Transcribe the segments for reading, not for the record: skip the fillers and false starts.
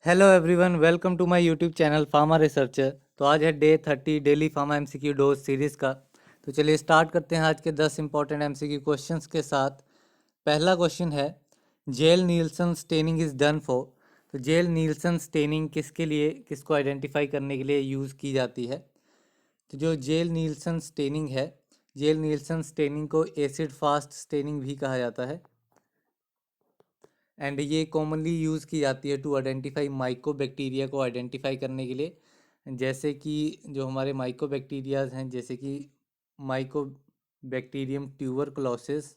Hello everyone, welcome to my YouTube channel pharma researcher. तो आज है day 30 daily pharma MCQ dose series का। तो चलिए स्टार्ट करते हैं आज के 10 इंपॉर्टेंट एमसीक्यू क्वेश्चंस के साथ। पहला क्वेश्चन है, Ziehl Neelsen staining is done for. तो जेल नील्सन स्टेनिंग किसके लिए, किसको आइडेंटिफाई करने के लिए यूज़ की जाती है? तो जो जेल नील्सन स्टेनिंग है, जेल नील्सन स्टेनिंग को एसिड फास्ट स्टेनिंग भी कहा जाता है एंड ये कॉमनली यूज़ की जाती है टू आइडेंटिफाई माइकोबैक्टीरिया को आइडेंटिफाई करने के लिए। जैसे कि जो हमारे माइकोबैक्टीरियाज हैं, जैसे कि Mycobacterium tuberculosis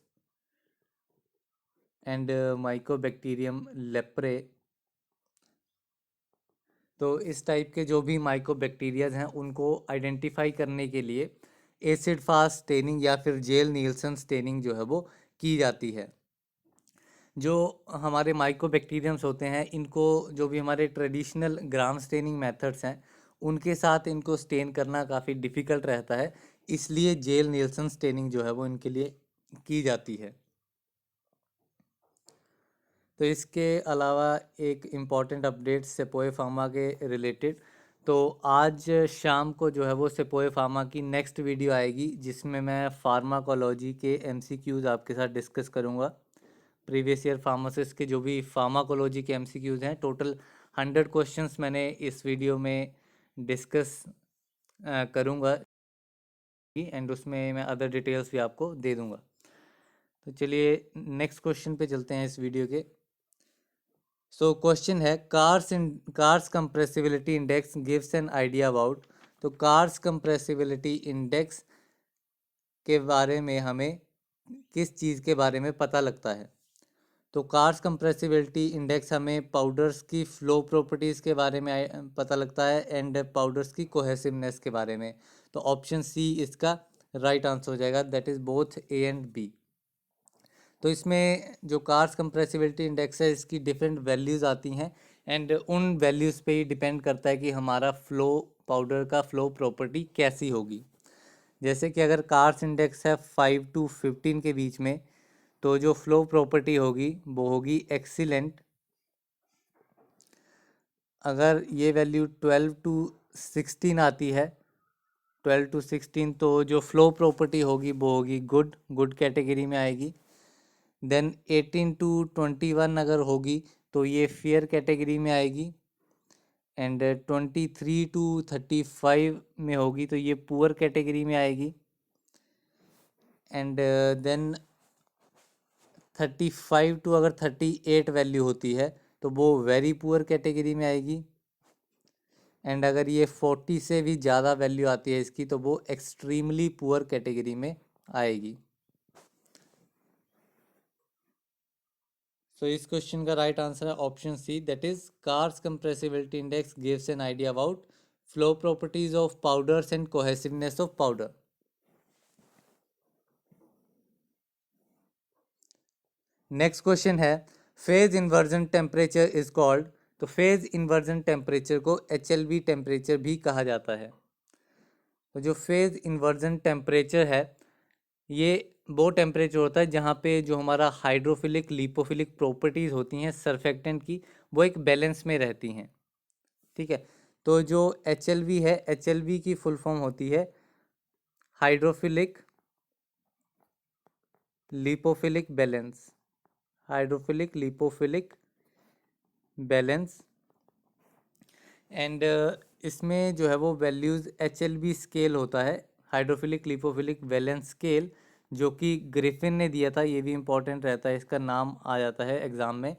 and Mycobacterium leprae. तो इस टाइप के जो भी माइकोबैक्टीरियाज हैं उनको आइडेंटिफाई करने के लिए एसिड फास्ट स्टेनिंग या फिर जेल नील्सन स्टेनिंग जो है वो की जाती है। जो हमारे माइकोबैक्टीरियम्स होते हैं, इनको जो भी हमारे ट्रेडिशनल ग्राम स्टेनिंग मेथड्स हैं उनके साथ इनको स्टेन करना काफ़ी डिफ़िकल्ट रहता है, इसलिए जेल नील्सन स्टेनिंग जो है वो इनके लिए की जाती है। तो इसके अलावा एक इम्पॉर्टेंट अपडेट सेपोए फार्मा के रिलेटेड। तो आज शाम को जो है वो सेपोए फार्मा की नेक्स्ट वीडियो आएगी जिसमें मैं फार्माकोलॉजी के एमसीक्यूज़ आपके साथ डिस्कस करूँगा। प्रीवियस ईयर फार्मासिस्ट के जो भी फार्माकोलॉजी के एमसीक्यूज़ हैं, टोटल 100 क्वेश्चंस मैंने इस वीडियो में डिस्कस करूँगा एंड उसमें मैं अदर डिटेल्स भी आपको दे दूँगा। तो चलिए नेक्स्ट क्वेश्चन पे चलते हैं इस वीडियो के। सो क्वेश्चन है, cars compressibility index gives an idea about. तो कार्स कंप्रेसिबिलिटी इंडेक्स के बारे में हमें किस चीज़ के बारे में पता लगता है? तो कार्स कंप्रेसिबिलिटी इंडेक्स हमें पाउडर्स की फ्लो प्रॉपर्टीज़ के बारे में पता लगता है एंड पाउडर्स की कोहेसिवनेस के बारे में। तो ऑप्शन सी इसका राइट आंसर हो जाएगा, that is both A and B. तो इसमें जो कार्स कंप्रेसिबिलिटी इंडेक्स है, इसकी डिफरेंट वैल्यूज़ आती हैं एंड उन वैल्यूज़ पे ही डिपेंड करता है कि हमारा फ्लो, पाउडर का फ्लो प्रॉपर्टी कैसी होगी। जैसे कि अगर कार्स इंडेक्स है 5 to 15 के बीच में, तो जो फ्लो प्रॉपर्टी होगी वो होगी एक्सीलेंट। अगर ये वैल्यू 12 to 16 आती है, 12 to 16, तो जो फ्लो प्रॉपर्टी होगी वो होगी गुड, गुड कैटेगरी में आएगी। देन 18 to 21 अगर होगी तो ये फेयर कैटेगरी में आएगी एंड 23 to 35 में होगी तो ये पुअर कैटेगरी में आएगी एंड देन 35 टू अगर 38 वैल्यू होती है तो वो वेरी पुअर कैटेगरी में आएगी एंड अगर ये 40 से भी ज़्यादा वैल्यू आती है इसकी तो वो एक्सट्रीमली पुअर कैटेगरी में आएगी। सो इस क्वेश्चन का राइट आंसर है option C, that is Carr's compressibility index gives an idea about flow properties of powders and cohesiveness of powder. Next question है, phase inversion temperature is called. तो phase inversion temperature को HLB temperature भी कहा जाता है। तो जो phase inversion temperature है, ये वो टेम्परेचर होता है जहाँ पे जो हमारा हाइड्रोफिलिक लिपोफिलिक प्रॉपर्टीज़ होती हैं सरफेक्टेंट की, वो एक बैलेंस में रहती हैं। ठीक है, तो जो HLB है, HLB की फुल फॉर्म होती है hydrophilic lipophilic balance, hydrophilic lipophilic balance and इसमें जो है वो वैल्यूज़ HLB स्केल होता है, हाइड्रोफिलिक लिपोफिलिक बैलेंस स्केल, जो कि ग्रिफिन ने दिया था। ये भी इम्पोर्टेंट रहता है, इसका नाम आ जाता है एग्ज़ाम में।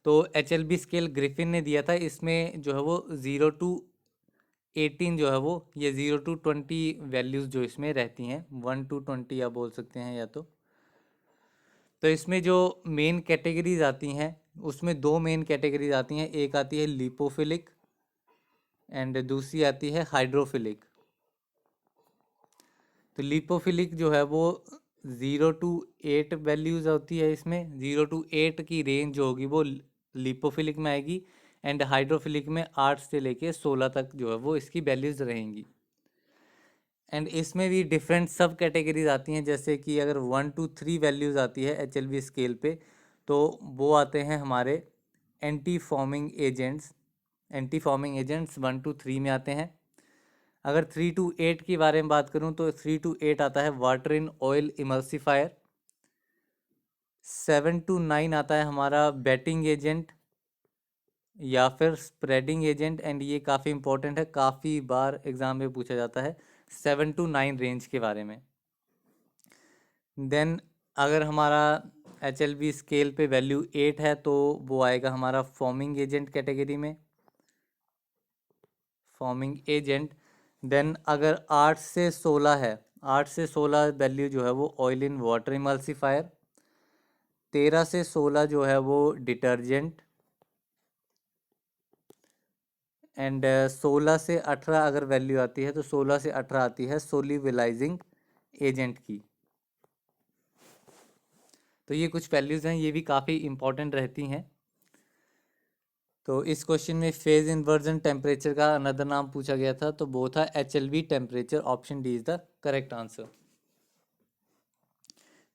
तो HLB स्केल ग्रिफिन ने दिया था, इसमें जो है वो 0 to 18 जो है वो, ये 0 to 20 वैल्यूज़ जो इसमें रहती हैं, 1 to 20 आप बोल सकते हैं या तो इसमें जो मेन कैटेगरीज आती हैं उसमें दो मेन कैटेगरीज आती हैं, एक आती है लिपोफिलिक एंड दूसरी आती है हाइड्रोफिलिक। तो लिपोफिलिक जो है वो 0 to 8 वैल्यूज़ होती है, इसमें 0 to 8 की रेंज जो होगी वो लिपोफिलिक में आएगी एंड हाइड्रोफिलिक में 8 से लेके 16 तक जो है वो इसकी वैल्यूज़ रहेंगी। एंड इसमें भी डिफरेंट सब कैटेगरीज आती हैं, जैसे कि अगर 1 to 3 वैल्यूज़ आती है HLB स्केल पे, तो वो आते हैं हमारे anti forming agents anti forming agents 1 to 3 में आते हैं। अगर 3 to 8 के बारे में बात करूं तो 3 to 8 आता है water in oil emulsifier. 7 to 9 आता है हमारा बेटिंग एजेंट या फिर स्प्रेडिंग एजेंट, एंड ये काफ़ी इंपॉर्टेंट है, काफ़ी बार एग्जाम में पूछा जाता है 7 to 9 रेंज के बारे में। देन अगर हमारा HLB स्केल पे वैल्यू 8 है तो वो आएगा हमारा फॉर्मिंग एजेंट कैटेगरी में, फॉर्मिंग एजेंट। देन अगर 8 से 16 है, 8 से 16 वैल्यू जो है वो ऑयल इन वाटर इमल्सिफायर। 13 से 16 जो है वो डिटर्जेंट, एंड 16 से 18 अगर वैल्यू आती है तो 16 से 18 आती है सोल्यूबलाइजिंग एजेंट की। तो ये कुछ वैल्यूज़ हैं, ये भी काफ़ी इंपॉर्टेंट रहती हैं। तो इस क्वेश्चन में फेज इन्वर्जन टेम्परेचर का अनदर नाम पूछा गया था, तो वो था HLB temperature. Option D is the correct answer.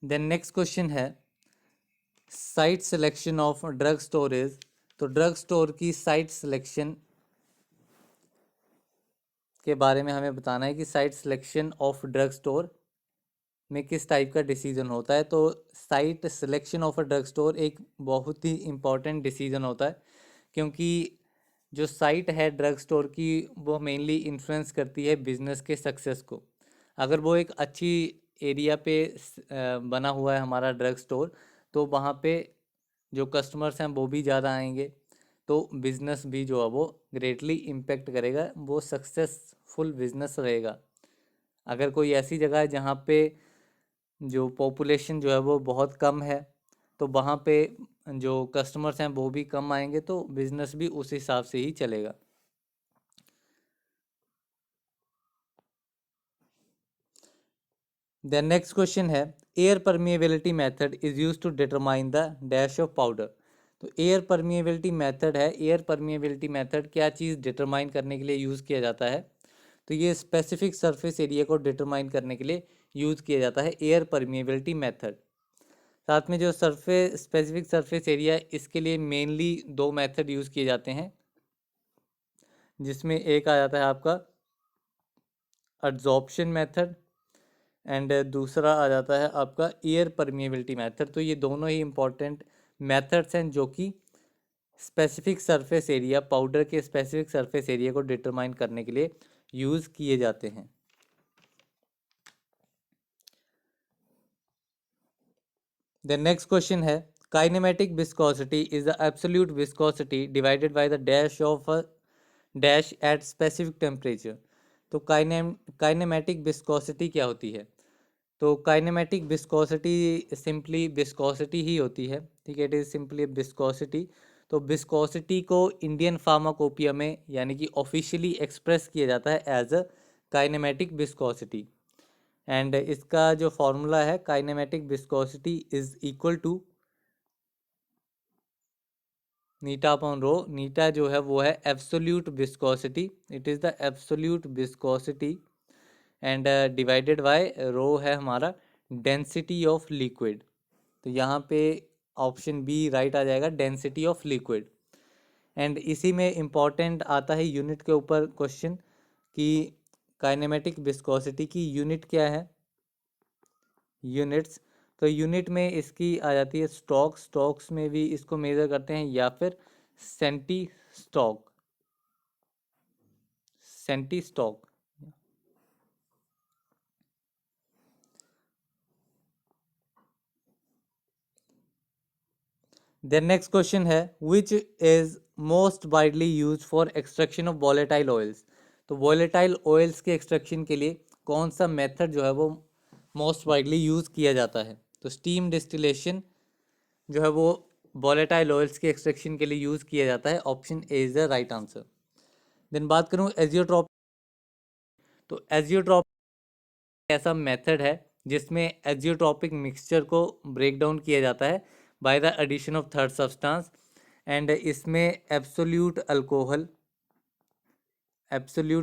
Then next question है site selection of drug storage. तो ड्रग स्टोर की साइट सिलेक्शन के बारे में हमें बताना है कि site selection of drug store में किस टाइप का डिसीजन होता है। तो site selection of a drug store एक बहुत ही इम्पॉर्टेंट डिसीजन होता है, क्योंकि जो साइट है ड्रग स्टोर की वो मेनली इन्फ्लुएंस करती है बिजनेस के सक्सेस को। अगर वो एक अच्छी एरिया पे बना हुआ है हमारा ड्रग स्टोर, तो वहाँ पे जो कस्टमर्स हैं वो भी ज़्यादा आएंगे, तो बिज़नेस भी जो है वो ग्रेटली इम्पेक्ट करेगा, वो सक्सेसफुल बिजनेस रहेगा। अगर कोई ऐसी जगह है जहाँ पे जो पॉपुलेशन जो है वो बहुत कम है, तो वहाँ पे जो कस्टमर्स हैं वो भी कम आएंगे, तो बिजनेस भी उस हिसाब से ही चलेगा। देन नेक्स्ट क्वेश्चन है air permeability method is use to determine the dash of powder. तो एयर परमिएबिलिटी मेथड है, एयर परमिएबिलिटी मेथड क्या चीज़ डिटरमाइन करने के लिए यूज़ किया जाता है। तो ये स्पेसिफिक सरफेस एरिया को डिटरमाइन करने के लिए यूज़ किया जाता है एयर परमिएबिलिटी मेथड। साथ में जो सरफेस स्पेसिफिक सरफेस एरिया, इसके लिए मेनली दो मेथड यूज़ किए जाते हैं, जिसमें एक आ जाता है आपका एड्जॉर्प्शन मेथड एंड दूसरा आ जाता है आपका एयर परमिएबिलिटी मेथड। तो ये दोनों ही इम्पॉर्टेंट मेथड्स हैं जो कि स्पेसिफिक सरफेस एरिया, पाउडर के स्पेसिफिक सरफेस एरिया को डिटरमाइन करने के लिए यूज़ किए जाते हैं। द नेक्स्ट क्वेश्चन है kinematic viscosity is the absolute viscosity divided by the dash of a dash at specific temperature. तो काइनेमेटिक विस्कोसिटी क्या होती है। तो काइनेमेटिक विस्कोसिटी सिंपली विस्कोसिटी ही होती है, ठीक है, इट इज़ सिंपली विस्कोसिटी। तो विस्कोसिटी को इंडियन फार्माकोपिया में यानी कि ऑफिशियली एक्सप्रेस किया जाता है as a kinematic viscosity, and इसका जो फॉर्मूला है kinematic viscosity is equal to eta upon rho. Eta जो है वो है absolute viscosity, it is the absolute viscosity, and divided by rho है हमारा डेंसिटी ऑफ लिक्विड। तो यहाँ पे ऑप्शन बी राइट आ जाएगा, डेंसिटी ऑफ लिक्विड। एंड इसी में इम्पॉर्टेंट आता है यूनिट के ऊपर क्वेश्चन कि काइनेमेटिक विस्कोसिटी की यूनिट क्या है, यूनिट्स। तो यूनिट में इसकी आ जाती है स्टॉक, स्टॉक्स में भी इसको मेज़र करते हैं, या फिर centistoke, centistoke. Then next question है which is most widely use for extraction of volatile oils. तो वॉलेटाइल ऑयल्स के एक्सट्रैक्शन के लिए कौन सा मेथड जो है वो मोस्ट वाइडली यूज़ किया जाता है। तो स्टीम डिस्टिलेशन जो है वो वॉलेटाइल ऑयल्स के एक्सट्रैक्शन के लिए यूज़ किया जाता है, option A is the right answer. Then बात करूँ एजियोट्रॉप। तो एजियोट्रॉप ऐसा मेथड है जिसमें एजियोट्रॉपिक मिक्सचर को ब्रेक डाउन किया जाता है by the addition of third substance, and इसमें एब्सोल्यूट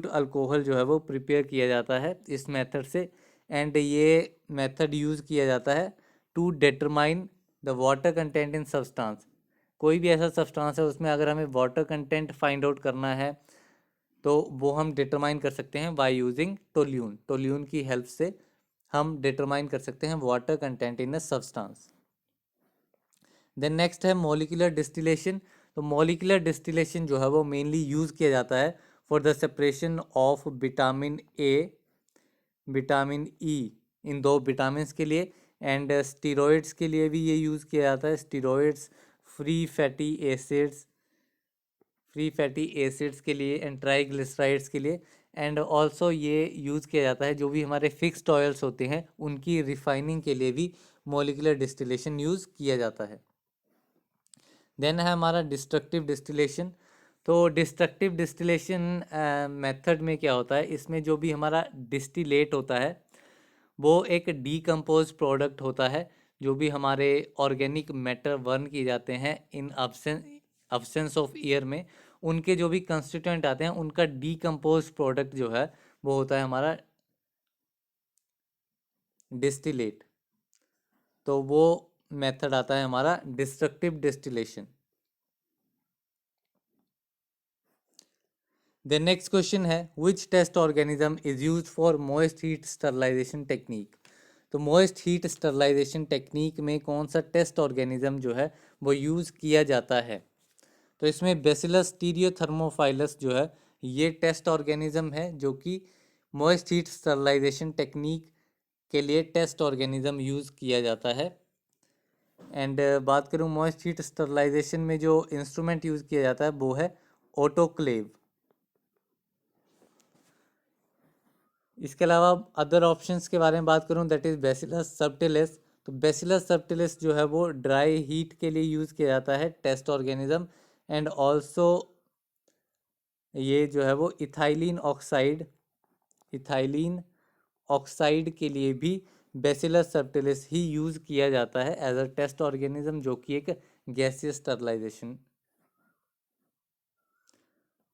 अल्कोहल जो है वो प्रिपेयर किया जाता है इस मेथड से, एंड ये मेथड यूज़ किया जाता है to determine the water content in substance. कोई भी ऐसा सब्सटेंस है उसमें अगर हमें वाटर कंटेंट फाइंड आउट करना है तो वो हम डिटरमाइन कर सकते हैं बाय यूजिंग टोल्यून। टोल्यून की हेल्प से हम डिटरमाइन कर सकते हैं water content in a substance. Then next है मॉलिक्यूलर डिस्टिलेशन। तो मॉलिक्यूलर डिस्टिलेशन जो है वो मेनली यूज़ किया जाता है for the separation of vitamin A, vitamin E, इन दो विटामिन के लिए, एंड स्टीरॉयड्स के लिए भी ये यूज़ किया जाता है। Steroids, free fatty acids, free fatty acids के लिए, एंड ट्राइग्लिसराइड्स के लिए, एंड ऑल्सो ये यूज़ किया जाता है जो भी हमारे फिक्स्ड ऑयल्स होते हैं उनकी रिफाइनिंग के लिए भी मॉलिक्यूलर डिस्टिलेशन यूज़ किया जाता है। देन है हमारा डिस्ट्रक्टिव डिस्टिलेशन। तो डिस्ट्रक्टिव डिस्टिलेशन मेथड में क्या होता है, इसमें जो भी हमारा डिस्टिलेट होता है वो एक डीकम्पोज प्रोडक्ट होता है। जो भी हमारे ऑर्गेनिक मैटर बर्न किए जाते हैं इन अब्सेंस ऑफ एयर में, उनके जो भी कंस्टिट्यूएंट आते हैं उनका डीकम्पोज प्रोडक्ट जो है वो होता है हमारा डिस्टिलेट। तो वो मेथड आता है हमारा destructive distillation. The next question है which test organism is use for moist heat sterilization technique. तो मोइस्ट हीट स्टरलाइजेशन टेक्निक में कौन सा टेस्ट ऑर्गेनिज्म जो है वो यूज़ किया जाता है। तो इसमें बेसिलस स्टीरियोथर्मोफाइलस जो है ये टेस्ट ऑर्गेनिज्म है जो कि मोइस्ट हीट स्टरलाइजेशन टेक्निक के लिए टेस्ट ऑर्गेनिज्म यूज़ किया जाता है। एंड बात करूँ मोइस्ट हीट स्टरलाइजेशन में जो इंस्ट्रूमेंट यूज़ किया जाता है वो है ऑटोक्लेव। इसके अलावा अदर ऑप्शंस के बारे में बात करूं दैट इज़ बेसिलस सबटिलिस। तो बेसिलस सबटिलिस जो है वो ड्राई हीट के लिए यूज़ किया जाता है टेस्ट ऑर्गेनिज्म। एंड ऑल्सो ये जो है वो इथाइलिन ऑक्साइड के लिए भी बेसिलस सबटिलिस ही यूज़ किया जाता है एज अ टेस्ट ऑर्गेनिज्म, जो कि एक गैसियस स्टरलाइजेशन।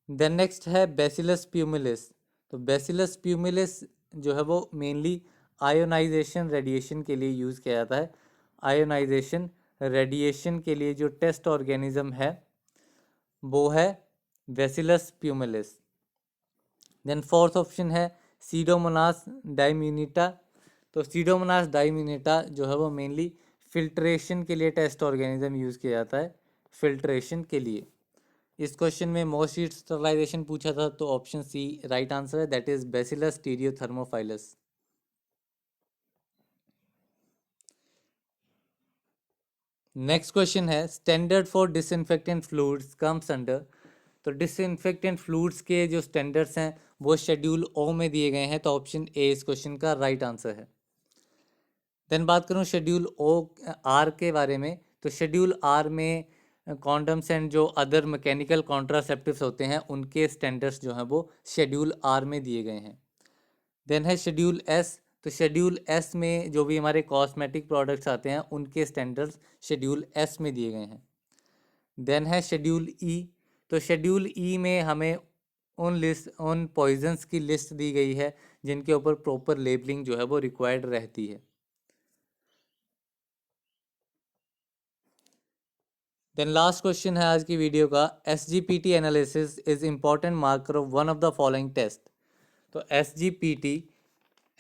देन नेक्स्ट है बेसिलस प्यूमिलिस। तो बेसिलस प्यूमिलिस जो है वो मेनली आयोनाइजेशन रेडिएशन के लिए यूज़ किया जाता है। आयोनाइजेशन रेडिएशन के लिए जो टेस्ट ऑर्गेनिज्म है वो है बेसिलस प्यूमिलिस। देन फोर्थ ऑप्शन है सीडोमोनास डाइम्यूनिटा। तो सीडोमोनास डाइम्यूनिटा जो है वो मेनली फिल्ट्रेशन के लिए टेस्ट ऑर्गेनिज्म यूज़ किया जाता है, फिल्ट्रेशन के लिए। इस क्वेश्चन में मोस्ट हीट स्टरलाइजेशन पूछा था तो ऑप्शन सी राइट आंसर है, that is Bacillus stearothermophilus. Next question है standard for disinfectant fluids comes under. तो डिसइंफेक्टेंट फ्लूइड्स के जो स्टैंडर्ड्स हैं वो शेड्यूल ओ में दिए गए हैं, तो ऑप्शन ए इस क्वेश्चन का राइट आंसर है। देन बात करूं शेड्यूल ओ आर के बारे में। तो शेड्यूल आर में कॉन्डम्स एंड जो अदर मैकेनिकल कॉन्ट्रासेप्टिव्स होते हैं उनके स्टैंडर्ड्स जो हैं वो शेड्यूल आर में दिए गए हैं। देन है शेड्यूल एस। तो शेड्यूल एस में जो भी हमारे कॉस्मेटिक प्रोडक्ट्स आते हैं उनके स्टैंडर्ड्स शेड्यूल एस में दिए गए हैं। देन है शेड्यूल ई। तो शेड्यूल ई में हमें उन पॉइजन्स की लिस्ट दी गई है जिनके ऊपर प्रॉपर लेबलिंग जो है वो रिक्वायर्ड रहती है। देन लास्ट क्वेश्चन है आज की वीडियो का, SGPT analysis is important marker of one of the following test. तो SGPT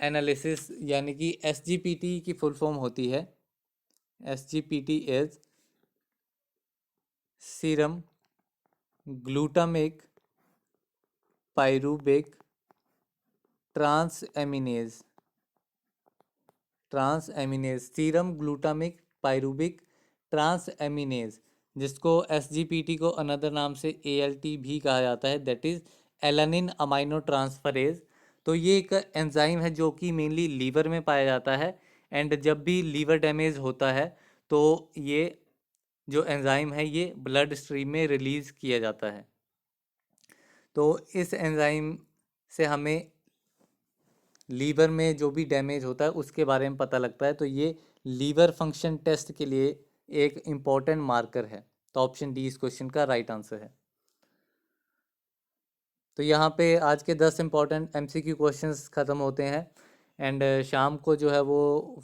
एनालिसिस यानी कि SGPT की फुल फॉर्म होती है, SGPT is serum glutamic pyruvic transaminase, serum glutamic pyruvic transaminase, जिसको SGPT को अनदर नाम से ALT भी कहा जाता है, that is alanine amino transferase. तो ये एक एंजाइम है जो कि मेनली लीवर में पाया जाता है। एंड जब भी लीवर डैमेज होता है तो ये जो एंजाइम है ये ब्लड स्ट्रीम में रिलीज़ किया जाता है। तो इस एंजाइम से हमें लीवर में जो भी डैमेज होता है उसके बारे में पता लगता है। तो ये लीवर फंक्शन टेस्ट के लिए एक इम्पॉर्टेंट मार्कर है। तो ऑप्शन डी इस क्वेश्चन का राइट आंसर है। तो यहाँ पे आज के 10 इम्पॉर्टेंट MCQ क्वेश्चंस ख़त्म होते हैं। एंड शाम को जो है वो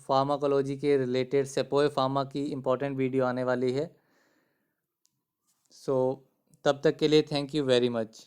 फार्माकोलॉजी के रिलेटेड सेपोए फार्मा की इम्पॉर्टेंट वीडियो आने वाली है। सो तब तक के लिए थैंक यू वेरी मच।